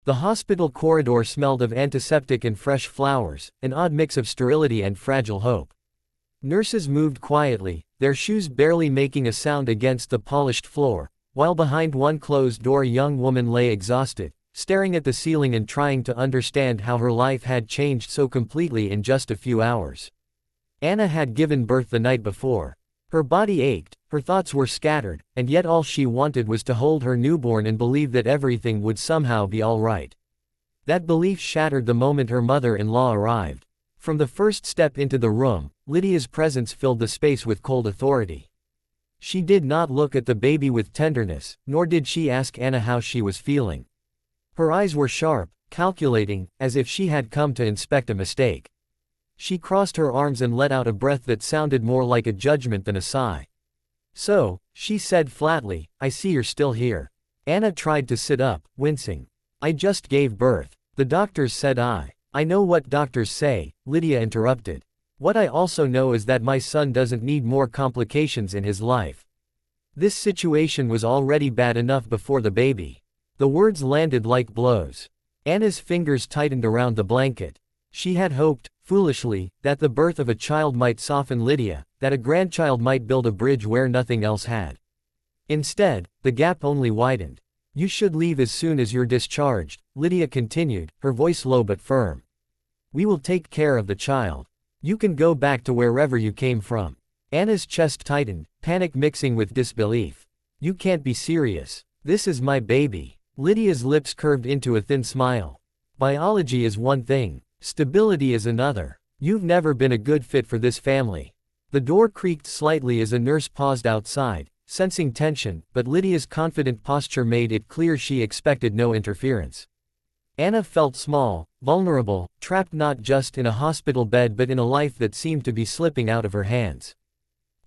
The hospital corridor smelled of antiseptic and fresh flowers, an odd mix of sterility and fragile hope. Nurses moved quietly, their shoes barely making a sound against the polished floor, while behind one closed door a young woman lay exhausted, staring at the ceiling and trying to understand how her life had changed so completely in just a few hours. Anna had given birth the night before. Her body ached, her thoughts were scattered, and yet all she wanted was to hold her newborn and believe that everything would somehow be all right. That belief shattered the moment her mother-in-law arrived. From the first step into the room, Lydia's presence filled the space with cold authority. She did not look at the baby with tenderness, nor did she ask Anna how she was feeling. Her eyes were sharp, calculating, as if she had come to inspect a mistake. She crossed her arms and let out a breath that sounded more like a judgment than a sigh. "So," she said flatly, "I see you're still here." Anna tried to sit up, wincing. "I just gave birth. The doctors said I know what doctors say," Lydia interrupted. "What I also know is that my son doesn't need more complications in his life. This situation was already bad enough before the baby." The words landed like blows. Anna's fingers tightened around the blanket. She had hoped, foolishly, that the birth of a child might soften Lydia, that a grandchild might build a bridge where nothing else had. Instead, the gap only widened. "You should leave as soon as you're discharged," Lydia continued, her voice low but firm. "We will take care of the child. You can go back to wherever you came from." Anna's chest tightened, panic mixing with disbelief. "You can't be serious. This is my baby." Lydia's lips curved into a thin smile. "Biology is one thing. Stability is another. You've never been a good fit for this family." The door creaked slightly as a nurse paused outside, sensing tension, but Lydia's confident posture made it clear she expected no interference. Anna felt small, vulnerable, trapped not just in a hospital bed but in a life that seemed to be slipping out of her hands.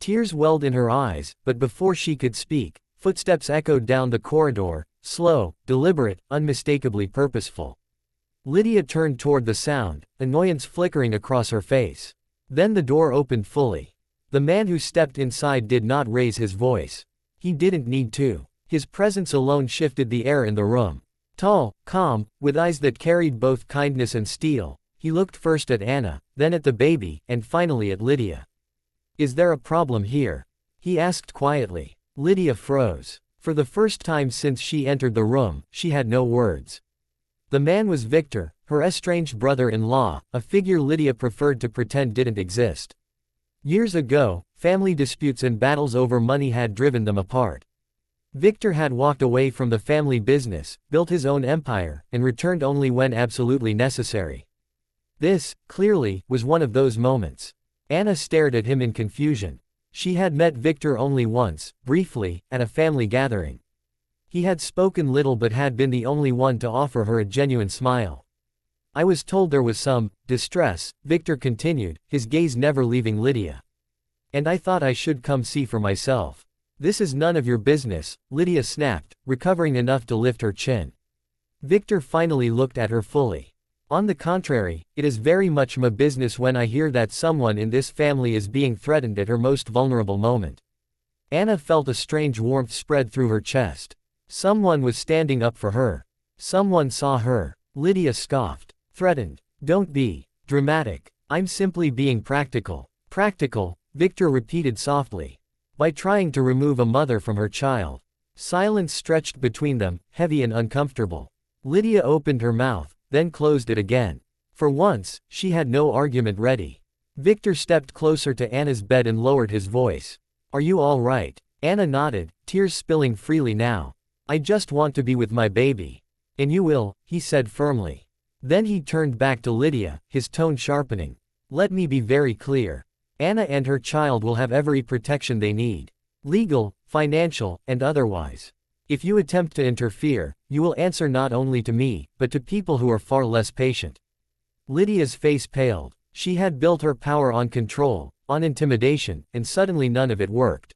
Tears welled in her eyes, but before she could speak, footsteps echoed down the corridor, slow, deliberate, unmistakably purposeful. Lydia turned toward the sound, annoyance flickering across her face. Then the door opened fully. The man who stepped inside did not raise his voice. He didn't need to. His presence alone shifted the air in the room. Tall, calm, with eyes that carried both kindness and steel, he looked first at Anna, then at the baby, and finally at Lydia. "Is there a problem here?" he asked quietly. Lydia froze. For the first time since she entered the room, she had no words. The man was Victor, her estranged brother-in-law, a figure Lydia preferred to pretend didn't exist. Years ago, family disputes and battles over money had driven them apart. Victor had walked away from the family business, built his own empire, and returned only when absolutely necessary. This, clearly, was one of those moments. Anna stared at him in confusion. She had met Victor only once, briefly, at a family gathering. He had spoken little but had been the only one to offer her a genuine smile. "I was told there was some distress," Victor continued, his gaze never leaving Lydia. "And I thought I should come see for myself." "This is none of your business," Lydia snapped, recovering enough to lift her chin. Victor finally looked at her fully. "On the contrary, it is very much my business when I hear that someone in this family is being threatened at her most vulnerable moment." Anna felt a strange warmth spread through her chest. Someone was standing up for her. Someone saw her. Lydia scoffed. "Threatened? Don't be dramatic. I'm simply being practical." "Practical?" Victor repeated softly. "By trying to remove a mother from her child." Silence stretched between them, heavy and uncomfortable. Lydia opened her mouth, then closed it again. For once, she had no argument ready. Victor stepped closer to Anna's bed and lowered his voice. "Are you all right?" Anna nodded, tears spilling freely now. "I just want to be with my baby." "And you will," he said firmly. Then he turned back to Lydia, his tone sharpening. "Let me be very clear. Anna and her child will have every protection they need. Legal, financial, and otherwise. If you attempt to interfere, you will answer not only to me, but to people who are far less patient." Lydia's face paled. She had built her power on control, on intimidation, and suddenly none of it worked.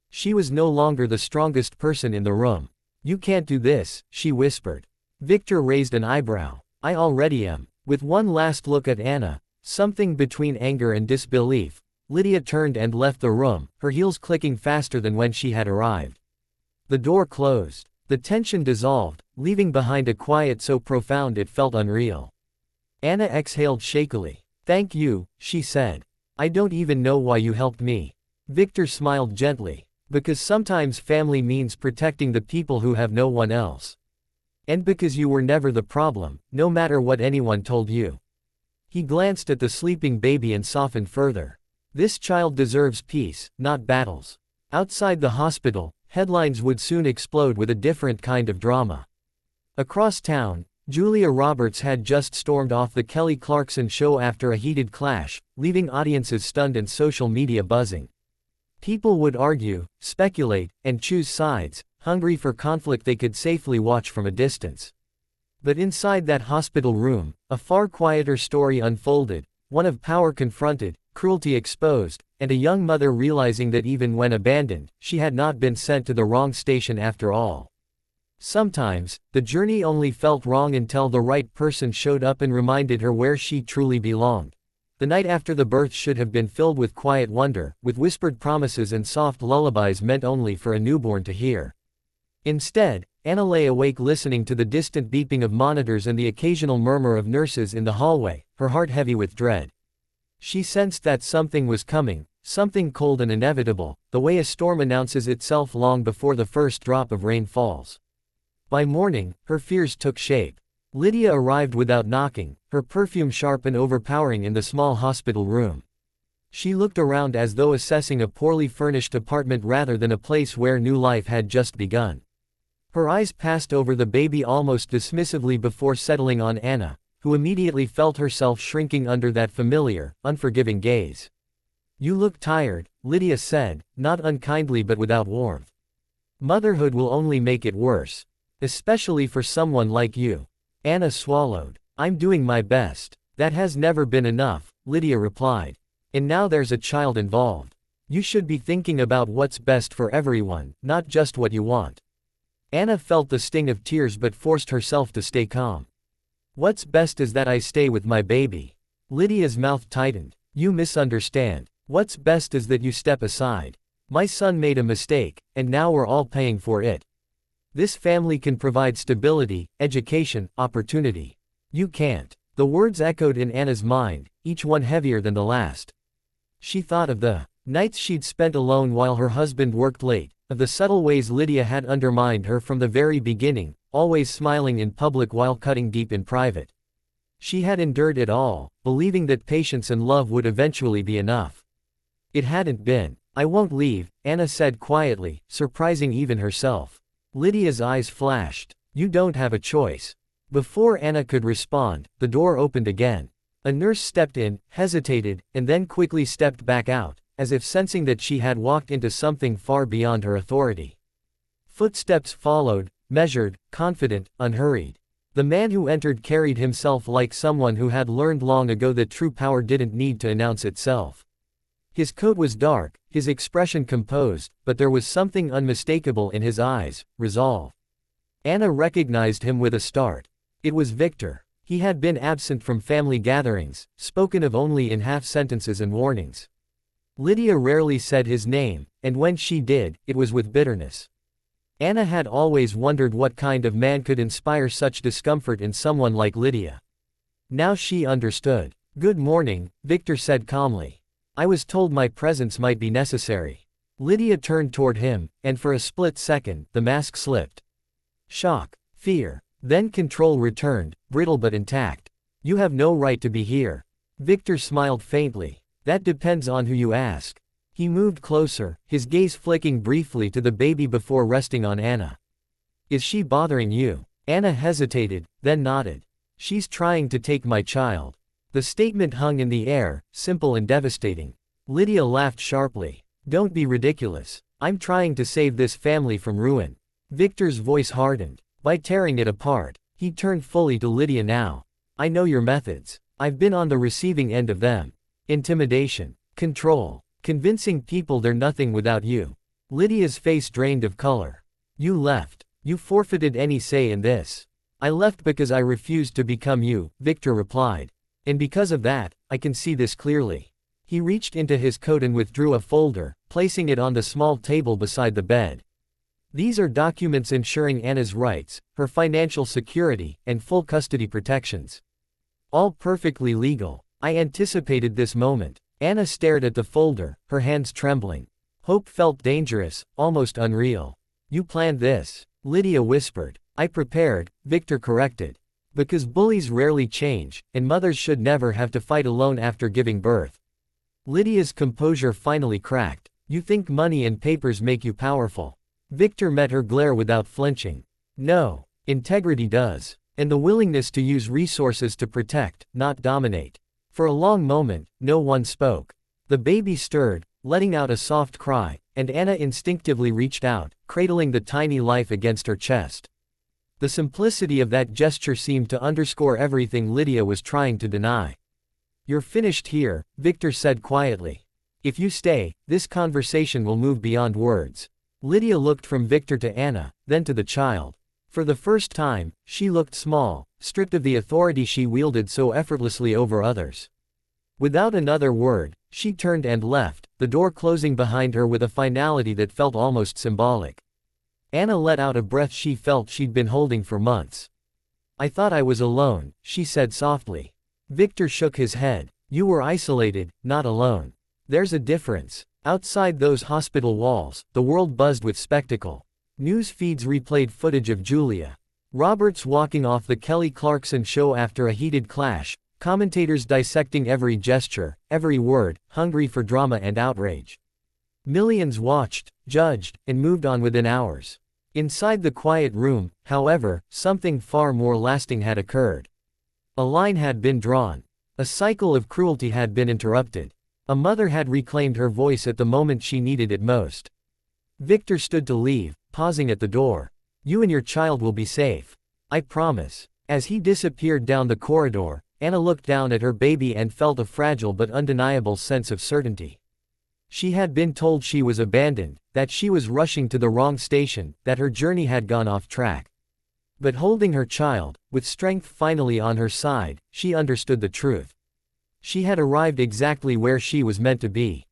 She was no longer the strongest person in the room. "You can't do this," she whispered. Victor raised an eyebrow. "I already am." With one last look at Anna, something between anger and disbelief, Lydia turned and left the room, her heels clicking faster than when she had arrived. The door closed. The tension dissolved, leaving behind a quiet so profound it felt unreal. Anna exhaled shakily. "Thank you," she said. "I don't even know why you helped me." Victor smiled gently. "Because sometimes family means protecting the people who have no one else. And because you were never the problem, no matter what anyone told you." He glanced at the sleeping baby and softened further. This child deserves peace, not battles. Outside the hospital, headlines would soon explode with a different kind of drama. Across town, Julia Roberts had just stormed off the Kelly Clarkson show after a heated clash, leaving audiences stunned and social media buzzing. People would argue, speculate, and choose sides, hungry for conflict they could safely watch from a distance. But inside that hospital room, a far quieter story unfolded, one of power confronted, cruelty exposed, and a young mother realizing that even when abandoned, she had not been sent to the wrong station after all. Sometimes, the journey only felt wrong until the right person showed up and reminded her where she truly belonged. The night after the birth should have been filled with quiet wonder, with whispered promises and soft lullabies meant only for a newborn to hear. Instead, Anna lay awake listening to the distant beeping of monitors and the occasional murmur of nurses in the hallway, her heart heavy with dread. She sensed that something was coming, something cold and inevitable, the way a storm announces itself long before the first drop of rain falls. By morning, her fears took shape. Lydia arrived without knocking, her perfume sharp and overpowering in the small hospital room. She looked around as though assessing a poorly furnished apartment rather than a place where new life had just begun. Her eyes passed over the baby almost dismissively before settling on Anna, who immediately felt herself shrinking under that familiar, unforgiving gaze. "You look tired," Lydia said, not unkindly but without warmth. "Motherhood will only make it worse. Especially for someone like you." Anna swallowed. "I'm doing my best." "That has never been enough," Lydia replied. "And now there's a child involved. You should be thinking about what's best for everyone, not just what you want." Anna felt the sting of tears but forced herself to stay calm. "What's best is that I stay with my baby." Lydia's mouth tightened. "You misunderstand. What's best is that you step aside. My son made a mistake, and now we're all paying for it. This family can provide stability, education, opportunity. You can't." The words echoed in Anna's mind, each one heavier than the last. She thought of the nights she'd spent alone while her husband worked late, of the subtle ways Lydia had undermined her from the very beginning, always smiling in public while cutting deep in private. She had endured it all, believing that patience and love would eventually be enough. It hadn't been. "I won't leave," Anna said quietly, surprising even herself. Lydia's eyes flashed. "You don't have a choice." Before Anna could respond, the door opened again. A nurse stepped in, hesitated, and then quickly stepped back out, as if sensing that she had walked into something far beyond her authority. Footsteps followed, measured, confident, unhurried. The man who entered carried himself like someone who had learned long ago that true power didn't need to announce itself. His coat was dark, his expression composed, but there was something unmistakable in his eyes, resolve. Anna recognized him with a start. It was Victor. He had been absent from family gatherings, spoken of only in half-sentences and warnings. Lydia rarely said his name, and when she did, it was with bitterness. Anna had always wondered what kind of man could inspire such discomfort in someone like Lydia. Now she understood. "Good morning," Victor said calmly. "I was told my presence might be necessary." Lydia turned toward him, and for a split second, the mask slipped. Shock, fear, then control returned, brittle but intact. "You have no right to be here." Victor smiled faintly. "That depends on who you ask." He moved closer, his gaze flicking briefly to the baby before resting on Anna. "Is she bothering you?" Anna hesitated, then nodded. "She's trying to take my child." The statement hung in the air, simple and devastating. Lydia laughed sharply. "Don't be ridiculous. I'm trying to save this family from ruin." Victor's voice hardened. "By tearing it apart." He turned fully to Lydia now. "I know your methods. I've been on the receiving end of them. Intimidation. Control. Convincing people they're nothing without you." Lydia's face drained of color. "You left. You forfeited any say in this." "I left because I refused to become you," Victor replied. "And because of that, I can see this clearly." He reached into his coat and withdrew a folder, placing it on the small table beside the bed. These are documents ensuring Anna's rights, her financial security, and full custody protections. All perfectly legal. I anticipated this moment. Anna stared at the folder, her hands trembling. Hope felt dangerous, almost unreal. You planned this, Lydia whispered. I prepared, Victor corrected. Because bullies rarely change, and mothers should never have to fight alone after giving birth. Lydia's composure finally cracked. You think money and papers make you powerful. Victor met her glare without flinching. No, integrity does. And the willingness to use resources to protect, not dominate. For a long moment, no one spoke. The baby stirred, letting out a soft cry, and Anna instinctively reached out, cradling the tiny life against her chest. The simplicity of that gesture seemed to underscore everything Lydia was trying to deny. You're finished here, Victor said quietly. If you stay, this conversation will move beyond words. Lydia looked from Victor to Anna, then to the child. For the first time, she looked small, stripped of the authority she wielded so effortlessly over others. Without another word, she turned and left, the door closing behind her with a finality that felt almost symbolic. Anna let out a breath she felt she'd been holding for months. I thought I was alone, she said softly. Victor shook his head. You were isolated, not alone. There's a difference. Outside those hospital walls, the world buzzed with spectacle. News feeds replayed footage of Julia Roberts walking off the Kelly Clarkson show after a heated clash, commentators dissecting every gesture, every word, hungry for drama and outrage. Millions watched, judged, and moved on within hours. Inside the quiet room, however, something far more lasting had occurred. A line had been drawn. A cycle of cruelty had been interrupted. A mother had reclaimed her voice at the moment she needed it most. Victor stood to leave, pausing at the door. You and your child will be safe. I promise. As he disappeared down the corridor, Anna looked down at her baby and felt a fragile but undeniable sense of certainty. She had been told she was abandoned, that she was rushing to the wrong station, that her journey had gone off track. But holding her child, with strength finally on her side, she understood the truth. She had arrived exactly where she was meant to be.